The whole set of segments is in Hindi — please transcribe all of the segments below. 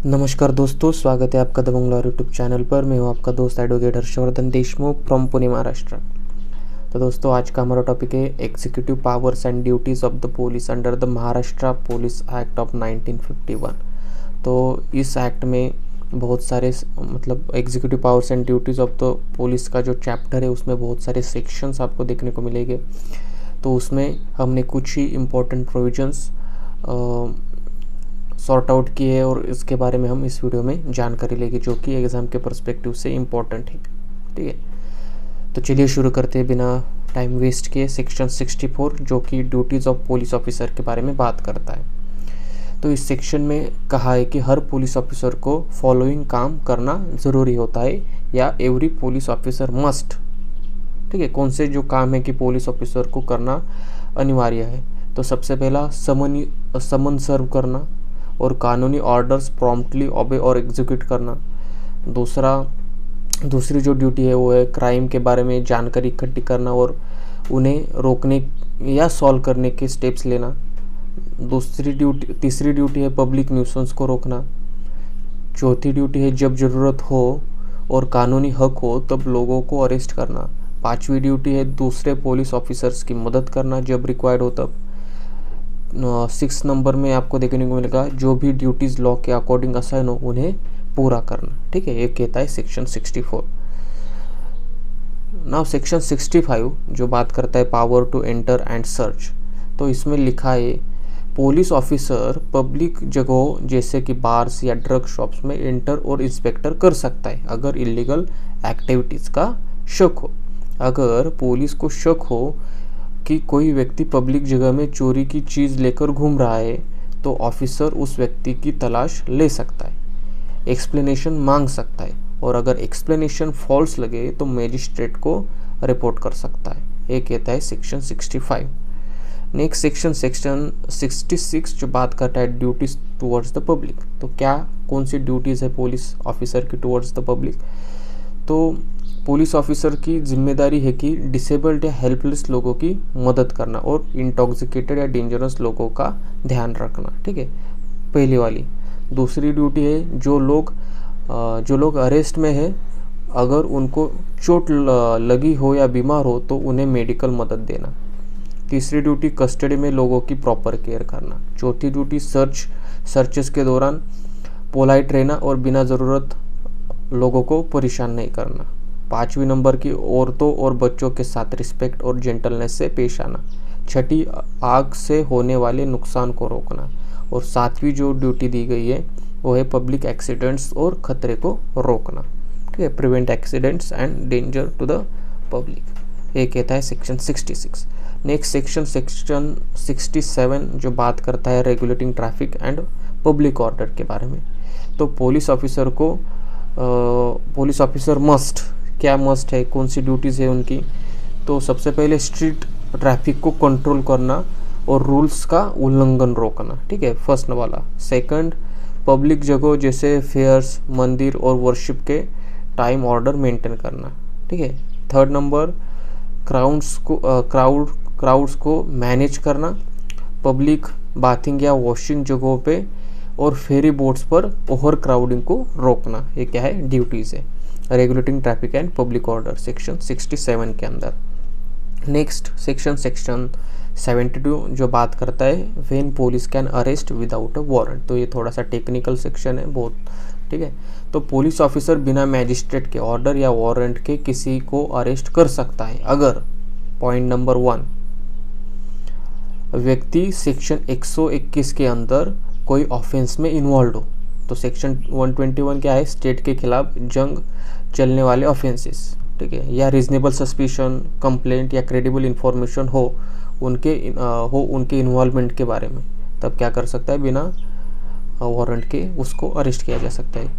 नमस्कार दोस्तों, स्वागत है आपका दबंग लॉ यूट्यूब चैनल पर। मैं हूं आपका दोस्त एडवोकेट हर्षवर्धन देशमुख फ्रॉम पुणे, महाराष्ट्र। तो दोस्तों, आज का हमारा टॉपिक है executive powers and duties of the police under the Maharashtra police act of 1951। तो इस एक्ट में बहुत सारे executive powers and duties of the police का जो चैप्टर है उसमें बहुत सारे सेक्शंस आपको देखने को मिलेंगे। तो उसमें हमने कुछ ही इम्पोर्टेंट प्रोविजंस सॉर्ट आउट किए है और इसके बारे में हम इस वीडियो में जानकारी लेंगे, जो कि एग्ज़ाम के पर्सपेक्टिव से इम्पोर्टेंट है। ठीक है, तो चलिए शुरू करते हैं बिना टाइम वेस्ट किए। सेक्शन 64 जो कि ड्यूटीज़ ऑफ पुलिस ऑफिसर के बारे में बात करता है। तो इस सेक्शन में कहा है कि हर पुलिस ऑफिसर को फॉलोइंग काम करना ज़रूरी होता है, या एवरी पुलिस ऑफिसर मस्ट। ठीक है, कौन से जो काम है कि पुलिस ऑफिसर को करना अनिवार्य है। तो सबसे पहला समन सर्व करना और कानूनी ऑर्डर्स प्रॉम्प्टली ओबे और एग्जीक्यूट करना। दूसरी जो ड्यूटी है वो है क्राइम के बारे में जानकारी इकट्ठी करना और उन्हें रोकने या सॉल्व करने के स्टेप्स लेना। तीसरी ड्यूटी है पब्लिक न्यूसेंस को रोकना। चौथी ड्यूटी है जब ज़रूरत हो और कानूनी हक हो तब लोगों को अरेस्ट करना। पांचवी ड्यूटी है दूसरे पुलिस ऑफिसर्स की मदद करना जब रिक्वायर्ड हो तब। 6 नंबर में आपको देखने को मिलेगा जो भी ड्यूटीज़ लॉ के अकॉर्डिंग असाइन हो उन्हें पूरा करना। ठीक है, ये कहता है सेक्शन 64। नाउ सेक्शन 65 जो बात करता है power to enter and search. तो इसमें लिखा है पुलिस ऑफिसर पब्लिक जगहों जैसे कि बार्स या ड्रग शॉप्स में एंटर और इंस्पेक्टर कर सकता है अगर इलीगल एक्टिविटीज़ का शक हो। अगर पुलिस को शक हो कि कोई व्यक्ति पब्लिक जगह में चोरी की चीज़ लेकर घूम रहा है तो ऑफिसर उस व्यक्ति की तलाश ले सकता है, एक्सप्लेनेशन मांग सकता है, और अगर एक्सप्लेनेशन फॉल्स लगे तो मजिस्ट्रेट को रिपोर्ट कर सकता है। ये कहता है सेक्शन 65। नेक्स्ट सेक्शन 66 जो बात करता है ड्यूटीज टुवर्ड्स द पब्लिक। तो कौन सी ड्यूटीज़ है पुलिस ऑफिसर की टुवर्ड्स द पब्लिक। तो पुलिस ऑफिसर की जिम्मेदारी है कि डिसेबल्ड या हेल्पलेस लोगों की मदद करना और इंटॉक्सिकेटेड या डेंजरस लोगों का ध्यान रखना। ठीक है, पहली वाली। दूसरी ड्यूटी है जो लोग अरेस्ट में है अगर उनको चोट लगी हो या बीमार हो तो उन्हें मेडिकल मदद देना। तीसरी ड्यूटी कस्टडी में लोगों की प्रॉपर केयर करना। चौथी ड्यूटी सर्चेस के दौरान पोलाइट रहना और बिना ज़रूरत लोगों को परेशान नहीं करना। पाँचवीं नंबर की औरतों और बच्चों के साथ रिस्पेक्ट और जेंटलनेस से पेश आना। छठी आग से होने वाले नुकसान को रोकना। और सातवीं जो ड्यूटी दी गई है वो है पब्लिक एक्सीडेंट्स और खतरे को रोकना। ठीक है, prevent accidents and danger to the public. ये कहता है सेक्शन 66। नेक्स्ट सेक्शन 67 जो बात करता है regulating traffic and public order के बारे में। तो पुलिस ऑफिसर मस्ट है, कौन सी ड्यूटीज़ है उनकी। तो सबसे पहले स्ट्रीट ट्रैफिक को कंट्रोल करना और रूल्स का उल्लंघन रोकना। ठीक है, फर्स्ट वाला। सेकंड, पब्लिक जगहों जैसे फेयर्स, मंदिर और वर्शिप के टाइम ऑर्डर मेंटेन करना। ठीक है। थर्ड नंबर, क्राउड्स को मैनेज करना, पब्लिक बाथिंग या वॉशिंग जगहों पे और फेरी बोट्स पर ओवर क्राउडिंग को रोकना। ये क्या है, ड्यूटीज़ है regulating traffic and public order section 67 के अंदर। नेक्स्ट सेक्शन 72 जो बात करता है when police can arrest without a warrant. तो ये थोड़ा सा टेक्निकल सेक्शन है बहुत। ठीक है, तो पुलिस ऑफिसर बिना मैजिस्ट्रेट के ऑर्डर या वारंट के किसी को अरेस्ट कर सकता है अगर पॉइंट नंबर 1 व्यक्ति सेक्शन 121 के अंदर कोई ऑफेंस में इन्वॉल्व हो। तो सेक्शन 121 क्या है, स्टेट के खिलाफ जंग चलने वाले ऑफेंसेस। ठीक है, या रीजनेबल सस्पिशन, कंप्लेंट या क्रेडिबल इंफॉर्मेशन हो उनके इन्वॉल्वमेंट के बारे में, तब क्या कर सकता है, बिना वारंट के उसको अरेस्ट किया जा सकता है।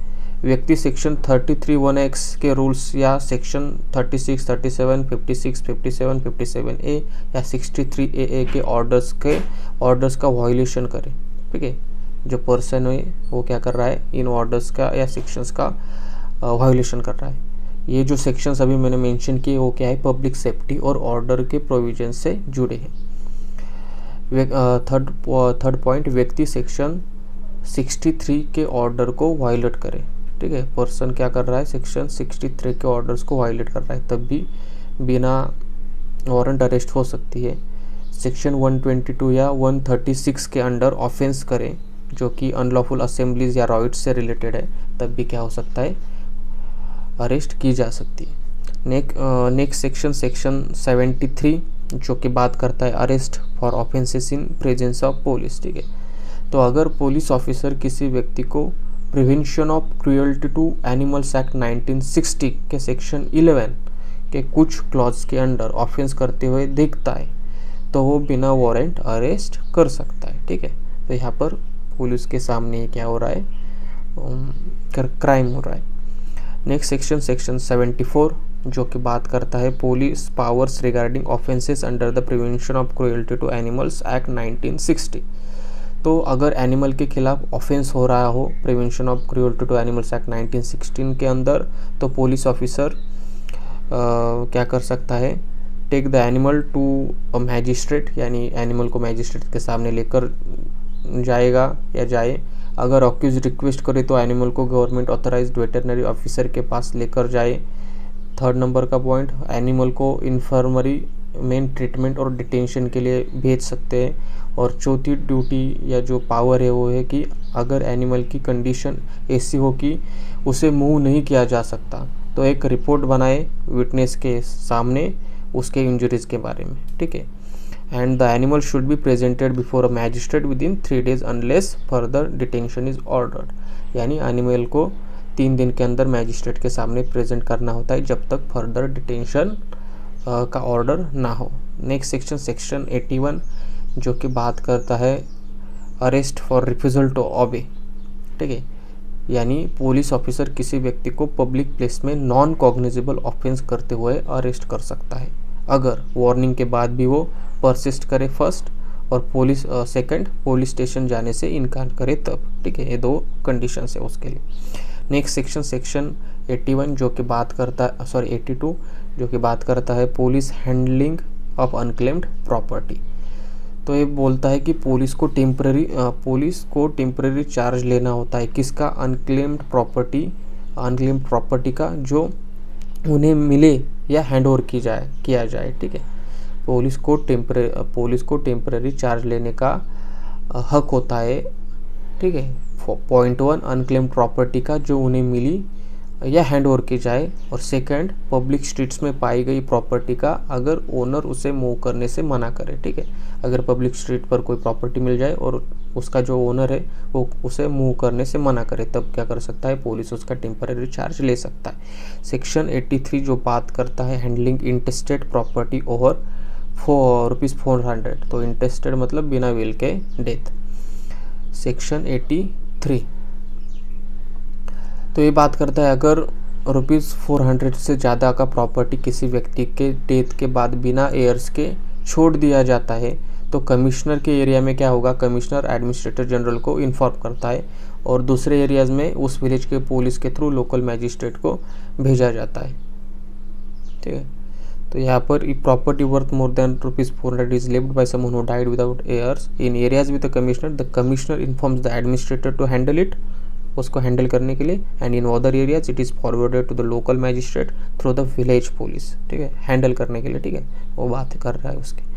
व्यक्ति सेक्शन 33(1)(x) के रूल्स या सेक्शन 36, 37, 56, 57, 57A या 63AA के ऑर्डर्स का वायोलेशन करे। ठीक है, जो पर्सन है वो क्या कर रहा है, इन ऑर्डर्स का या सेक्शंस का वायोलेशन कर रहा है। ये जो सेक्शंस अभी मैंने मेंशन किए वो क्या है, पब्लिक सेफ्टी और ऑर्डर के प्रोविजन से जुड़े हैं। थर्ड पॉइंट, व्यक्ति सेक्शन 63 के ऑर्डर को वायलेट करे, ठीक है, पर्सन क्या कर रहा है, सेक्शन 63 के ऑर्डर्स को वायलेट कर रहा है, तब भी बिना वारंट अरेस्ट हो सकती है। सेक्शन 122 या 136 के अंडर ऑफेंस करें जो कि अनलॉफुल असेंबलीज या राइट्स से रिलेटेड है, तब भी क्या हो सकता है, अरेस्ट की जा सकती है। नेक्स्ट सेक्शन 73 जो कि बात करता है arrest for offences in presence of police, ठीक है। तो अगर पुलिस ऑफिसर किसी व्यक्ति को prevention of cruelty to animals act 1960 के सेक्शन 11 के कुछ क्लॉज के अंडर ऑफेंस करते हुए दिखता है तो वो बिना वारंट अरेस्ट कर सकता है, ठीक है। तो यहाँ पर पुलिस के सामने क्या हो रहा है, क्राइम हो रहा है। नेक्स्ट सेक्शन 74 जो कि बात करता है police powers regarding offences under the prevention of cruelty to animals act 1960। तो अगर एनिमल के खिलाफ ऑफेंस हो रहा हो prevention of cruelty to animals act 1916 के अंदर, तो पुलिस ऑफिसर क्या कर सकता है, take the animal to a magistrate, यानी एनिमल को मैजिस्ट्रेट के सामने लेकर जाएगा या जाए। अगर अक्यूज रिक्वेस्ट करे तो एनिमल को गवर्नमेंट ऑथराइज्ड वेटरनरी ऑफिसर के पास लेकर जाए। थर्ड नंबर का पॉइंट, एनिमल को इन्फर्मरी में ट्रीटमेंट और डिटेंशन के लिए भेज सकते हैं। और चौथी ड्यूटी या जो पावर है वो है कि अगर एनिमल की कंडीशन ऐसी हो कि उसे मूव नहीं किया जा सकता तो एक रिपोर्ट बनाए विटनेस के सामने उसके इंजरीज के बारे में, ठीक है। And the animal should be presented before a magistrate with in 3 days unless further detention is ordered, यानी एनिमल को 3 दिन के अंदर मैजिस्ट्रेट के सामने प्रेजेंट करना होता है जब तक फर्दर डिटेंशन का ऑर्डर ना हो। नेक्स्ट सेक्शन 81 जो कि बात करता है arrest for refusal to obey, ठीक है, यानी पुलिस ऑफिसर किसी व्यक्ति को पब्लिक प्लेस में नॉन कॉग्निजेबल ऑफेंस करते हुए अरेस्ट कर सकता है अगर वार्निंग के बाद भी वो परसिस्ट करे फर्स्ट, और सेकंड पुलिस स्टेशन जाने से इनकार करे तब, ठीक है। ये 2 कंडीशंस है उसके लिए। नेक्स्ट सेक्शन 81 जो कि बात करता है 82 जो कि बात करता है police handling of unclaimed property. तो ये बोलता है कि पुलिस को टेम्पररी चार्ज लेना होता है किसका, अनक्लेम्ड प्रॉपर्टी का जो उन्हें मिले या हैंड ओवर किया जाए, ठीक है। पुलिस को टेम्पररी चार्ज लेने का हक होता है, ठीक है। पॉइंट 1 अनक्लेम्ड प्रॉपर्टी का जो उन्हें मिली या हैंड ओवर की जाए, और सेकंड पब्लिक स्ट्रीट्स में पाई गई प्रॉपर्टी का अगर ओनर उसे मूव करने से मना करे, ठीक है। अगर पब्लिक स्ट्रीट पर कोई प्रॉपर्टी मिल जाए और उसका जो ओनर है वो उसे मूव करने से मना करे तब क्या कर सकता है, पुलिस उसका टेम्पररी चार्ज ले सकता है। सेक्शन 83 जो बात करता है हैंडलिंग इंटेस्टेड प्रॉपर्टी ओवर ₹400, तो इंटेस्टेड मतलब बिना विल के डेथ। सेक्शन 83 तो ये बात करता है अगर ₹400 से ज़्यादा का प्रॉपर्टी किसी व्यक्ति के डेथ के बाद बिना एयर्स के छोड़ दिया जाता है तो कमिश्नर के एरिया में क्या होगा, कमिश्नर एडमिनिस्ट्रेटर जनरल को इन्फॉर्म करता है और दूसरे एरियाज़ में उस विलेज के पुलिस के थ्रू लोकल मैजिस्ट्रेट को भेजा जाता है, ठीक है। तो यहाँ पर property worth more than ₹400 is left by someone who died without heirs in areas with the commissioner informs the administrator to handle it, उसको हैंडल करने के लिए, and in other areas it is forwarded to the local magistrate through the village police, ठीक है, हैंडल करने के लिए, ठीक है, वो बात कर रहा है उसकी।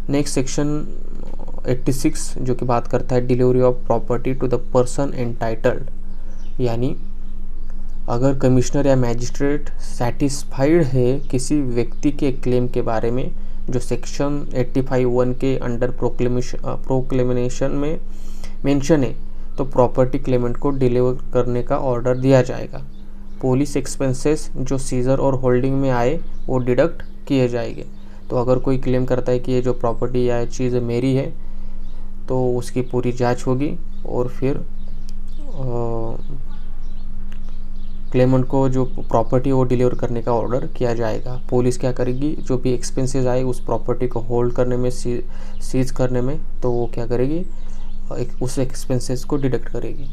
नेक्स्ट सेक्शन 86 जो कि बात करता है delivery of property to the person entitled, यानी अगर कमिश्नर या मैजिस्ट्रेट सेटिस्फाइड है किसी व्यक्ति के क्लेम के बारे में जो सेक्शन 85(1) के अंडर प्रोक्लेमेशन में मेंशन है तो प्रॉपर्टी क्लेमेंट को डिलीवर करने का ऑर्डर दिया जाएगा। पुलिस एक्सपेंसेस जो सीजर और होल्डिंग में आए वो डिडक्ट किए जाएंगे। तो अगर कोई क्लेम करता है कि ये जो प्रॉपर्टी या चीज़ मेरी है तो उसकी पूरी जांच होगी और फिर क्लेमेंट को जो प्रॉपर्टी वो डिलीवर करने का ऑर्डर किया जाएगा। पुलिस क्या करेगी, जो भी एक्सपेंसेस आए उस प्रॉपर्टी को होल्ड करने में, सीज करने में, तो वो क्या करेगी, उस एक्सपेंसेस को डिडक्ट करेगी।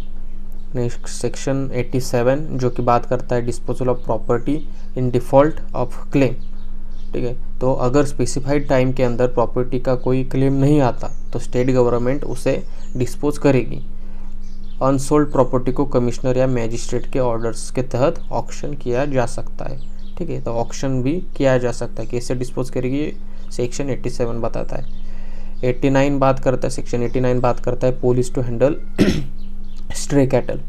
नेक्स्ट सेक्शन 87 जो कि बात करता है disposal of property in default of claim, ठीक है। तो अगर स्पेसिफाइड टाइम के अंदर प्रॉपर्टी का कोई क्लेम नहीं आता तो स्टेट गवर्नमेंट उसे डिस्पोज करेगी। अनसोल्ड प्रॉपर्टी को कमिश्नर या मैजिस्ट्रेट के ऑर्डर्स के तहत ऑक्शन किया जा सकता है। ठीक है, तो ऑक्शन भी किया जा सकता है। कैसे डिस्पोज करेगी सेक्शन 87 बताता है। 89 बात करता है, सेक्शन 89 बात करता है police to handle stray cattle.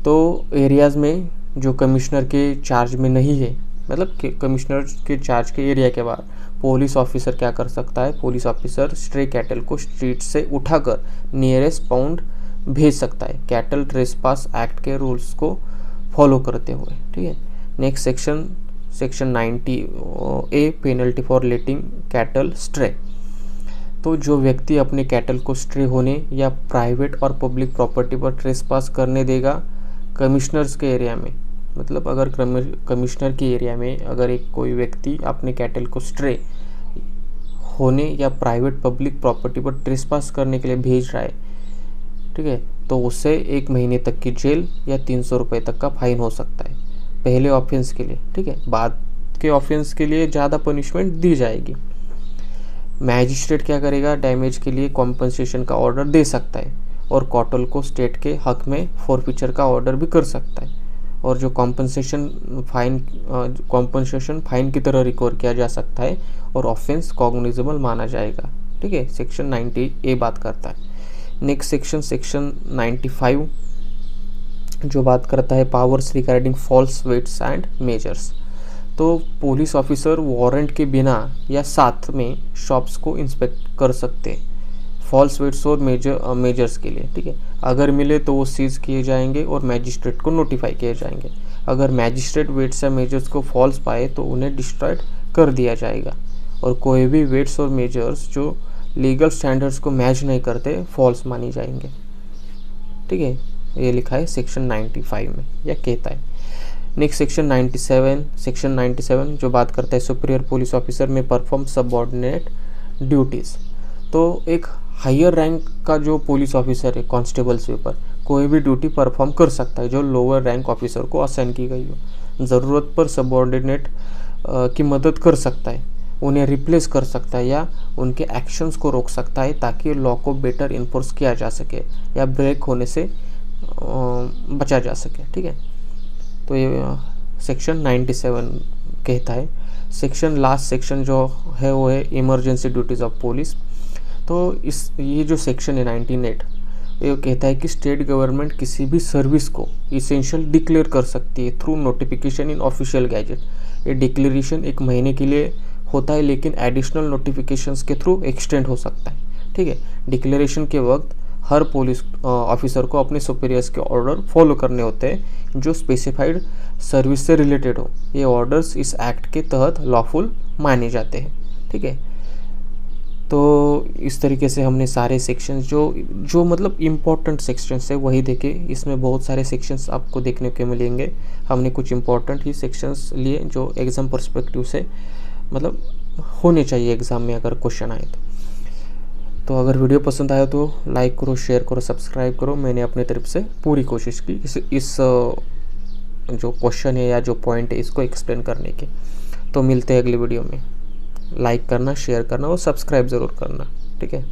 तो एरियाज़ में जो कमिश्नर के चार्ज में नहीं है, मतलब कमिश्नर के चार्ज के एरिया के बाहर पुलिस ऑफिसर क्या कर सकता है, पुलिस ऑफिसर स्ट्रे कैटल को स्ट्रीट से उठाकर नियरेस्ट पाउंड भेज सकता है, कैटल ट्रेसपास एक्ट के रूल्स को फॉलो करते हुए। ठीक है, next section 90 A penalty for letting cattle stray. तो जो व्यक्ति अपने कैटल को स्ट्रे होने या प्राइवेट और पब्लिक प्रॉपर्टी पर ट्रेसपास करने देगा कमिश्नर्स के एरिया में, मतलब अगर कमिश्नर के एरिया में अगर एक कोई व्यक्ति अपने कैटल को स्ट्रे होने या प्राइवेट पब्लिक प्रॉपर्टी पर ट्रेसपास करने के लिए भेज रहा है, ठीक है, तो उससे 1 महीने तक की जेल या 300 रुपये तक का फाइन हो सकता है पहले ऑफेंस के लिए। ठीक है, बाद के ऑफेंस के लिए ज़्यादा पनिशमेंट दी जाएगी। मैजिस्ट्रेट क्या करेगा, डैमेज के लिए कॉम्पनसेशन का ऑर्डर दे सकता है और कॉटल को स्टेट के हक में फॉरफीचर का ऑर्डर भी कर सकता है, और जो कॉम्पनसेशन फाइन की तरह रिकवर किया जा सकता है और ऑफेंस कॉग्निजेबल माना जाएगा। ठीक है, सेक्शन 90 ए बात करता है। नेक्स्ट सेक्शन 95 जो बात करता है powers regarding false weights and measures. तो पुलिस ऑफिसर वारंट के बिना या साथ में शॉप्स को इंस्पेक्ट कर सकते हैं फॉल्स वेट्स और मेजर्स के लिए। ठीक है, अगर मिले तो वो सीज किए जाएंगे और मैजिस्ट्रेट को नोटिफाई किए जाएंगे। अगर मैजिस्ट्रेट वेट्स या मेजर्स को फॉल्स पाए तो उन्हें डिस्ट्रॉयड कर दिया जाएगा, और कोई भी वेट्स और मेजर्स जो लीगल स्टैंडर्ड्स को मैच नहीं करते फॉल्स मानी जाएंगे। ठीक है, ये लिखा है सेक्शन 95 में, यह कहता है। नेक्स्ट सेक्शन 97 जो बात करता है सुपीरियर पुलिस ऑफिसर में परफॉर्म सबऑर्डिनेट ड्यूटीज़। तो एक हायर रैंक का जो पुलिस ऑफिसर है, कांस्टेबल स्वीपर, कोई भी ड्यूटी परफॉर्म कर सकता है जो लोअर रैंक ऑफिसर को असाइन की गई हो। ज़रूरत पर सबऑर्डिनेट की मदद कर सकता है, उन्हें रिप्लेस कर सकता है या उनके एक्शंस को रोक सकता है ताकि लॉ को बेटर इन्फोर्स किया जा सके या ब्रेक होने से बचा जा सके। ठीक है, तो ये सेक्शन 97 कहता है। लास्ट सेक्शन जो है वो है इमरजेंसी ड्यूटीज़ ऑफ पुलिस। तो ये जो सेक्शन है 98 ये कहता है कि स्टेट गवर्नमेंट किसी भी सर्विस को इसेंशियल डिक्लेयर कर सकती है थ्रू नोटिफिकेशन इन ऑफिशियल गैजेट। ये डिक्लेरेशन 1 महीने के लिए होता है, लेकिन एडिशनल नोटिफिकेशंस के थ्रू एक्सटेंड हो सकता है। ठीक है, डिक्लेरेशन के वक्त हर पुलिस ऑफिसर को अपने सुपीरियर्स के ऑर्डर फॉलो करने होते हैं जो स्पेसिफाइड सर्विस से रिलेटेड हो। ये ऑर्डर्स इस एक्ट के तहत लॉफुल माने जाते हैं। ठीक है, तो इस तरीके से हमने सारे सेक्शंस जो मतलब इम्पोर्टेंट सेक्शंस है वही देखे। इसमें बहुत सारे सेक्शंस आपको देखने को मिलेंगे। हमने कुछ इम्पोर्टेंट ही सेक्शंस लिए जो एग्ज़ाम पर्सपेक्टिव से मतलब होने चाहिए एग्ज़ाम में अगर क्वेश्चन आए तो अगर वीडियो पसंद आया तो लाइक करो, शेयर करो, सब्सक्राइब करो। मैंने अपनी तरफ से पूरी कोशिश की इस जो क्वेश्चन है या जो पॉइंट है इसको एक्सप्लेन करने की। तो मिलते हैं अगली वीडियो में। लाइक करना, शेयर करना और सब्सक्राइब ज़रूर करना। ठीक है।